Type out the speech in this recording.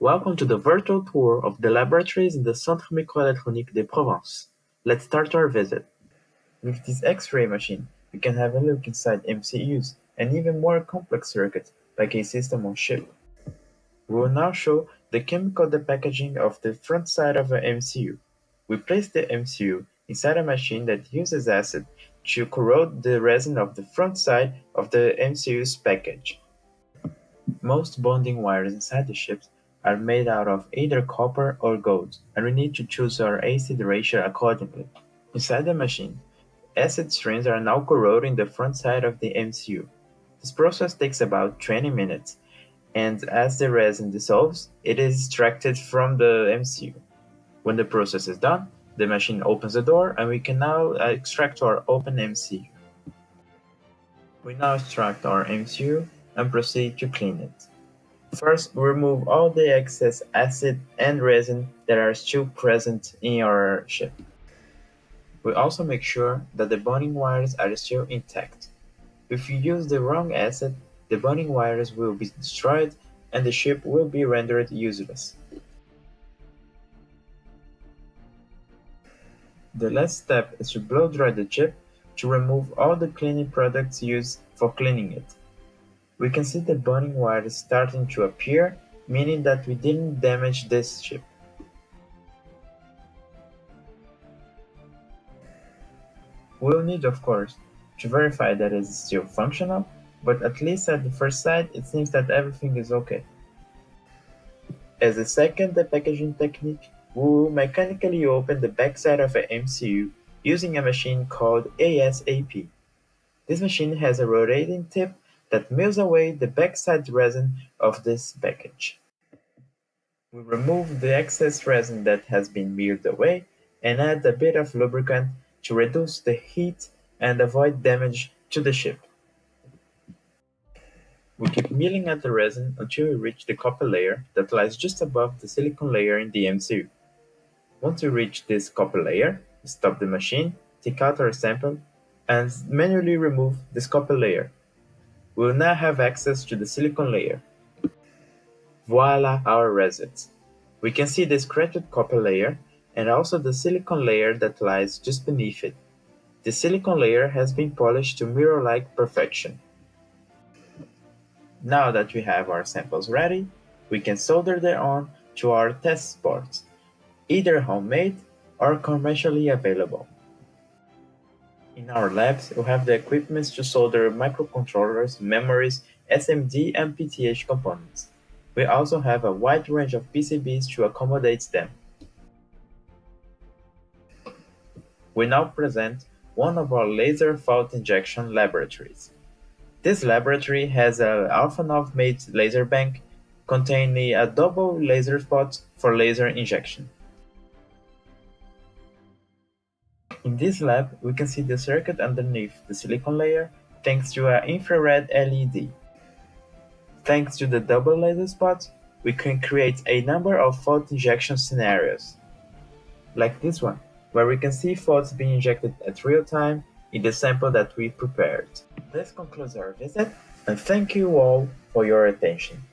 Welcome to the virtual tour of the laboratories in the Centre Microélectronique de Provence. Let's start our visit. With this X-ray machine, we can have a look inside MCUs and even more complex circuits, like a system on chip. We will now show the chemical depackaging of the front side of an MCU. We place the MCU inside a machine that uses acid to corrode the resin of the front side of the MCU's package. Most bonding wires inside the chips are made out of either copper or gold, and we need to choose our acid ratio accordingly. Inside the machine, acid strands are now corroding the front side of the MCU. This process takes about 20 minutes, and as the resin dissolves, it is extracted from the MCU. When the process is done, the machine opens the door and we can now extract our open MCU. We now extract our MCU and proceed to clean it. First, we remove all the excess acid and resin that are still present in our chip. We also make sure that the bonding wires are still intact. If you use the wrong acid, the bonding wires will be destroyed and the chip will be rendered useless. The last step is to blow dry the chip to remove all the cleaning products used for cleaning it. We can see the bonding wires starting to appear, meaning that we didn't damage this chip. We'll need, of course, to verify that it is still functional, but at least at the first sight it seems that everything is okay. As a second depackaging technique, we will mechanically open the backside of an MCU using a machine called ASAP. This machine has a rotating tip that mills away the backside resin of this package. We remove the excess resin that has been milled away and add a bit of lubricant to reduce the heat and avoid damage to the chip. We keep milling at the resin until we reach the copper layer that lies just above the silicon layer in the MCU. Once we reach this copper layer, we stop the machine, take out our sample, and manually remove this copper layer. We will now have access to the silicon layer. Voila, our results. We can see the scratched copper layer and also the silicon layer that lies just beneath it. The silicon layer has been polished to mirror-like perfection. Now that we have our samples ready, we can solder them on to our test boards, either homemade or commercially available. In our labs, we have the equipment to solder microcontrollers, memories, SMD and PTH components. We also have a wide range of PCBs to accommodate them. We now present one of our laser fault injection laboratories. This laboratory has an Alfanov-made laser bank containing a double laser spot for laser injection. In this lab, we can see the circuit underneath the silicon layer thanks to an infrared LED. Thanks to the double laser spots, we can create a number of fault injection scenarios, like this one, where we can see faults being injected at real time in the sample that we prepared. This concludes our visit, and thank you all for your attention.